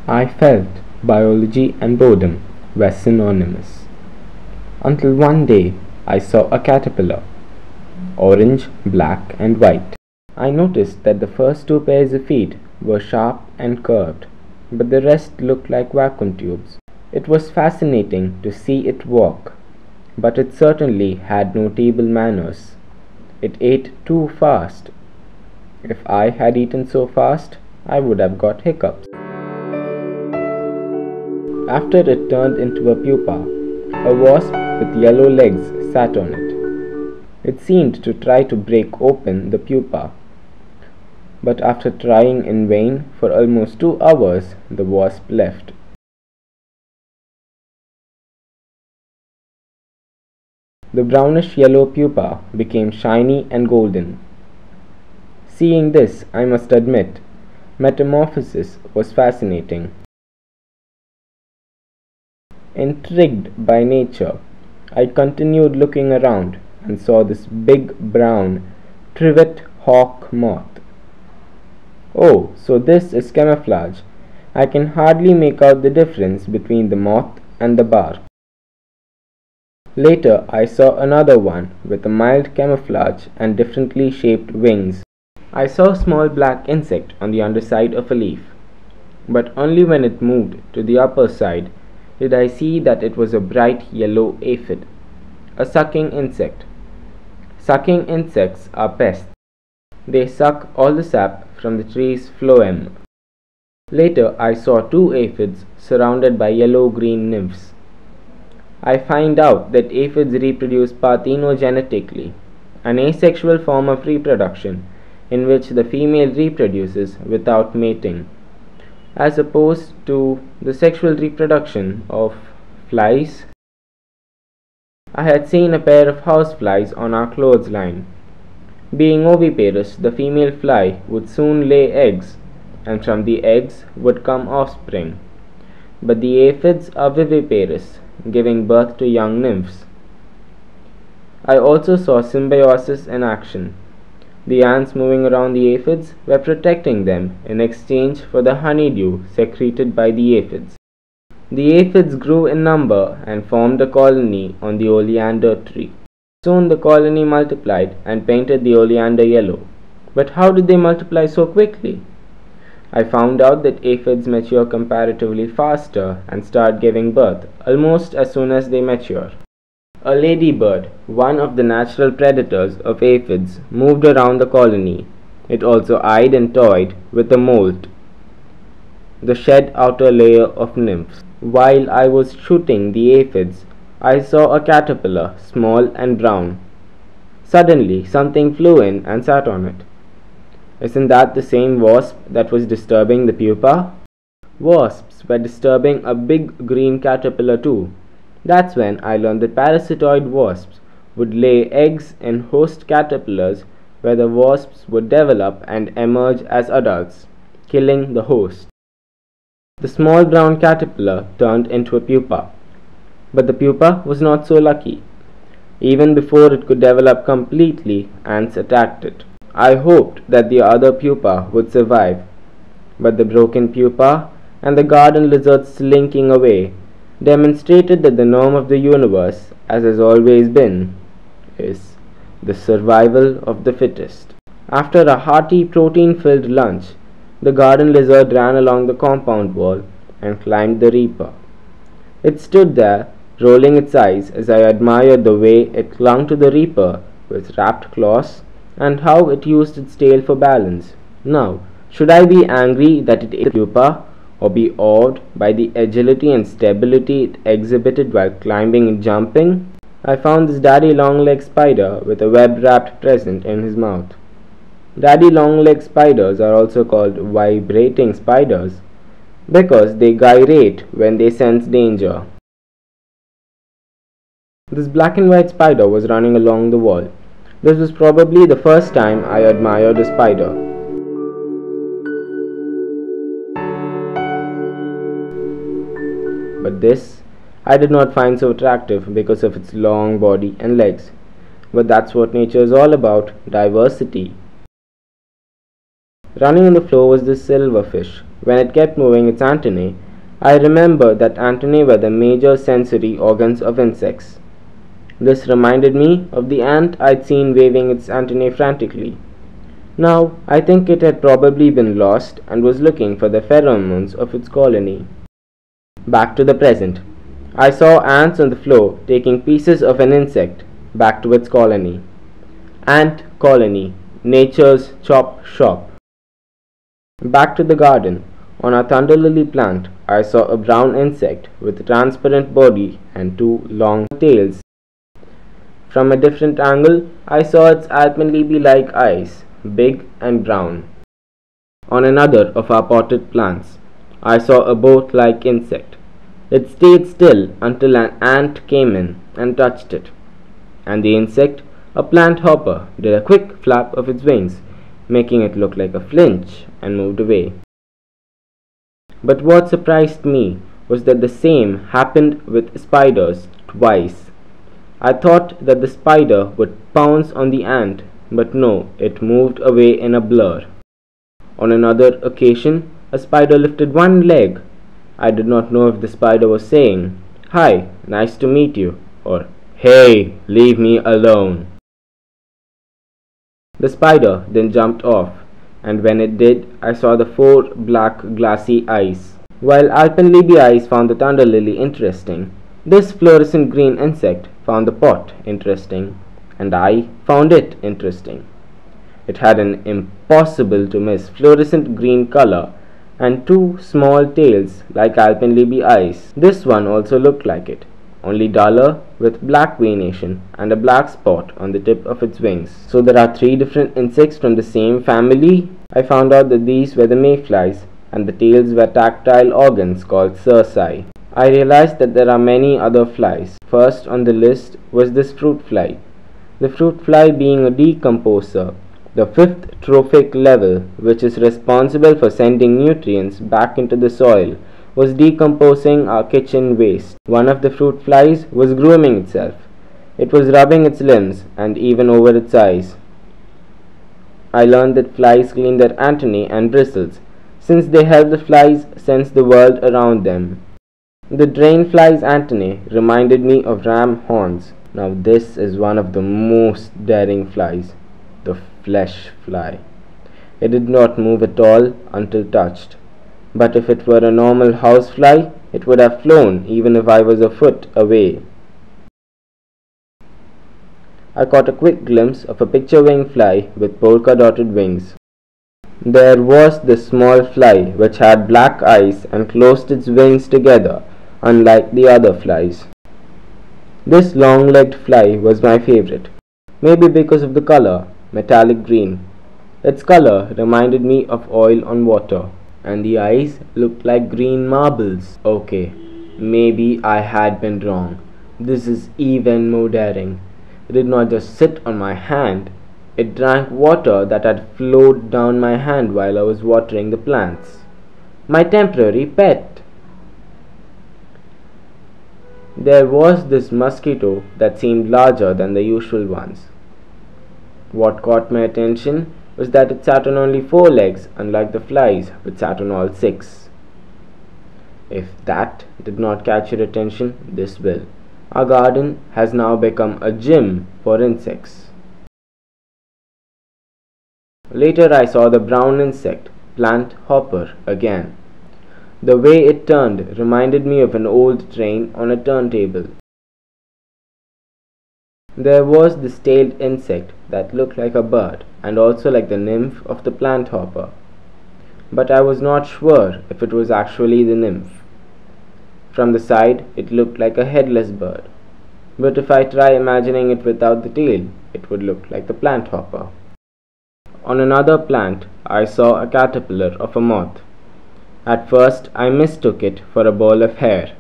I felt biology and boredom were synonymous, until one day I saw a caterpillar, orange, black, and white. I noticed that the first two pairs of feet were sharp and curved, but the rest looked like vacuum tubes. It was fascinating to see it walk, but it certainly had no table manners. It ate too fast. If I had eaten so fast, I would have got hiccups. After it turned into a pupa, a wasp with yellow legs sat on it. It seemed to try to break open the pupa, but after trying in vain for almost 2 hours, the wasp left. The brownish-yellow pupa became shiny and golden. Seeing this, I must admit, metamorphosis was fascinating. Intrigued by nature, I continued looking around and saw this big brown trivet hawk moth. Oh, so this is camouflage. I can hardly make out the difference between the moth and the bark. Later I saw another one with a mild camouflage and differently shaped wings. I saw a small black insect on the underside of a leaf, but only when it moved to the upper side did I see that it was a bright yellow aphid, a sucking insect. Sucking insects are pests. They suck all the sap from the tree's phloem. Later I saw 2 aphids surrounded by yellow-green nymphs. I find out that aphids reproduce parthenogenetically, an asexual form of reproduction in which the female reproduces without mating, as opposed to the sexual reproduction of flies. I had seen a pair of houseflies on our clothesline. Being oviparous, the female fly would soon lay eggs, and from the eggs would come offspring. But the aphids are viviparous, giving birth to young nymphs. I also saw symbiosis in action. The ants moving around the aphids were protecting them in exchange for the honeydew secreted by the aphids. The aphids grew in number and formed a colony on the oleander tree. Soon the colony multiplied and painted the oleander yellow. But how did they multiply so quickly? I found out that aphids mature comparatively faster and start giving birth almost as soon as they mature. A ladybird, one of the natural predators of aphids, moved around the colony. It also eyed and toyed with a moult, the shed outer layer of nymphs. While I was shooting the aphids, I saw a caterpillar, small and brown. Suddenly, something flew in and sat on it. Isn't that the same wasp that was disturbing the pupa? Wasps were disturbing a big green caterpillar too. That's when I learned that parasitoid wasps would lay eggs in host caterpillars where the wasps would develop and emerge as adults, killing the host. The small brown caterpillar turned into a pupa, but the pupa was not so lucky. Even before it could develop completely, ants attacked it. I hoped that the other pupa would survive, but the broken pupa and the garden lizard slinking away demonstrated that the norm of the universe, as has always been, is the survival of the fittest. After a hearty protein-filled lunch, the garden lizard ran along the compound wall and climbed the reaper. It stood there, rolling its eyes as I admired the way it clung to the reaper with wrapped claws and how it used its tail for balance. Now, should I be angry that it ate the pupa, or be awed by the agility and stability it exhibited while climbing and jumping? I found this daddy long-leg spider with a web-wrapped present in his mouth. Daddy long-leg spiders are also called vibrating spiders because they gyrate when they sense danger. This black and white spider was running along the wall. This was probably the first time I admired a spider. But this I did not find so attractive because of its long body and legs. But that's what nature is all about, diversity. Running on the floor was this silverfish. When it kept moving its antennae, I remembered that antennae were the major sensory organs of insects. This reminded me of the ant I'd seen waving its antennae frantically. Now, I think it had probably been lost and was looking for the pheromones of its colony. Back to the present. I saw ants on the floor taking pieces of an insect back to its colony. Ant colony, nature's chop shop. Back to the garden. On a thunder lily plant, I saw a brown insect with a transparent body and two long tails. From a different angle, I saw its alpenliebe-like eyes, big and brown. On another of our potted plants, I saw a boat-like insect. It stayed still until an ant came in and touched it, and the insect, a plant hopper, did a quick flap of its wings, making it look like a flinch, and moved away. But what surprised me was that the same happened with spiders twice. I thought that the spider would pounce on the ant, but no, it moved away in a blur. On another occasion, a spider lifted one leg. I did not know if the spider was saying, "Hi, nice to meet you," or "Hey, leave me alone." The spider then jumped off, and when it did, I saw the four black glassy eyes. While alpenliebe eyes found the thunder lily interesting, this fluorescent green insect found the pot interesting, and I found it interesting. It had an impossible to miss fluorescent green color and two small tails like alpenliebe eyes. This one also looked like it, only duller, with black venation and a black spot on the tip of its wings. So there are three different insects from the same family. I found out that these were the mayflies, and the tails were tactile organs called cerci. I realized that there are many other flies. First on the list was this fruit fly. The fruit fly being a decomposer, the fifth trophic level, which is responsible for sending nutrients back into the soil, was decomposing our kitchen waste. One of the fruit flies was grooming itself. It was rubbing its limbs and even over its eyes. I learned that flies clean their antennae and bristles, since they help the flies sense the world around them. The drainfly's antennae reminded me of ram horns. Now this is one of the most daring flies, the flesh fly. It did not move at all until touched, but if it were a normal housefly, it would have flown even if I was a foot away. I caught a quick glimpse of a picture wing fly with polka-dotted wings. There was this small fly which had black eyes and closed its wings together, unlike the other flies. This long-legged fly was my favorite, maybe because of the color, metallic green. Its color reminded me of oil on water, and the eyes looked like green marbles. Okay, maybe I had been wrong. This is even more daring. It did not just sit on my hand, it drank water that had flowed down my hand while I was watering the plants. My temporary pet. There was this mosquito that seemed larger than the usual ones. What caught my attention was that it sat on only 4 legs, unlike the flies which sat on all 6. If that did not catch your attention, this will. Our garden has now become a gym for insects. Later I saw the brown insect, plant hopper, again. The way it turned reminded me of an old train on a turntable. There was this tailed insect that looked like a bird and also like the nymph of the plant hopper, but I was not sure if it was actually the nymph. From the side it looked like a headless bird, but if I try imagining it without the tail, it would look like the plant hopper. On another plant I saw a caterpillar of a moth. At first I mistook it for a ball of hair.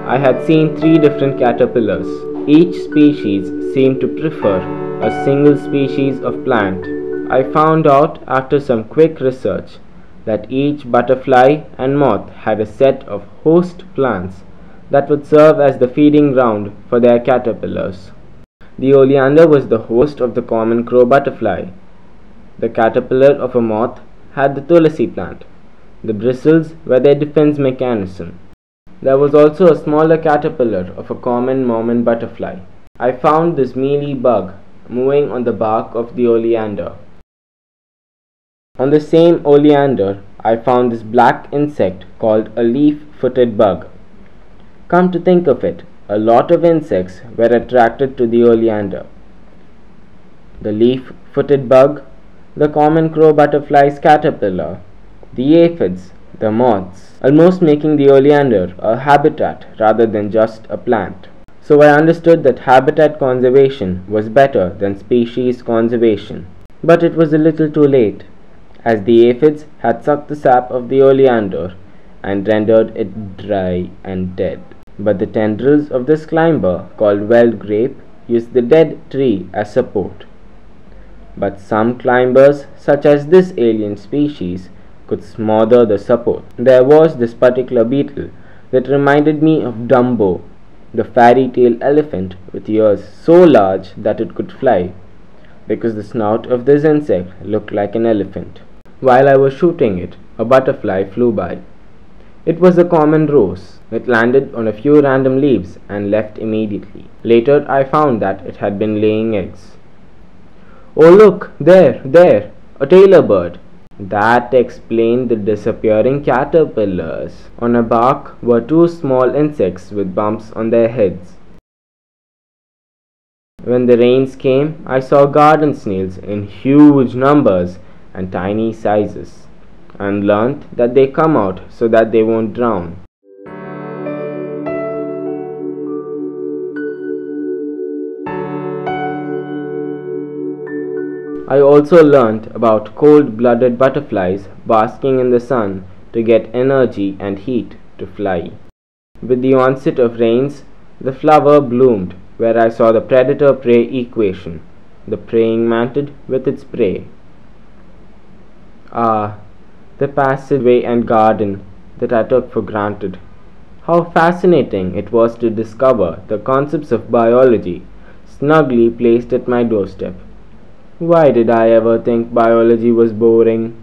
I had seen 3 different caterpillars. Each species seemed to prefer a single species of plant. I found out after some quick research that each butterfly and moth had a set of host plants that would serve as the feeding ground for their caterpillars. The oleander was the host of the common crow butterfly. The caterpillar of a moth had the tulsi plant. The bristles were their defense mechanism. There was also a smaller caterpillar of a common Mormon butterfly. I found this mealy bug moving on the bark of the oleander. On the same oleander, I found this black insect called a leaf-footed bug. Come to think of it, a lot of insects were attracted to the oleander. The leaf-footed bug, the common crow butterfly's caterpillar, the aphids, the moths, almost making the oleander a habitat rather than just a plant. So I understood that habitat conservation was better than species conservation. But it was a little too late, as the aphids had sucked the sap of the oleander and rendered it dry and dead. But the tendrils of this climber, called wild grape, used the dead tree as support. But some climbers, such as this alien species, could smother the support. There was this particular beetle that reminded me of Dumbo, the fairy tale elephant with ears so large that it could fly, because the snout of this insect looked like an elephant. While I was shooting it, a butterfly flew by. It was a common rose. It landed on a few random leaves and left immediately. Later I found that it had been laying eggs. Oh look, there, a tailor bird. That explained the disappearing caterpillars. On a bark were two small insects with bumps on their heads. When the rains came, I saw garden snails in huge numbers and tiny sizes, and learnt that they come out so that they won't drown. I also learnt about cold-blooded butterflies basking in the sun to get energy and heat to fly. With the onset of rains, the flower bloomed where I saw the predator-prey equation, the praying mantis with its prey. Ah, the passageway and garden that I took for granted. How fascinating it was to discover the concepts of biology snugly placed at my doorstep. Why did I ever think biology was boring?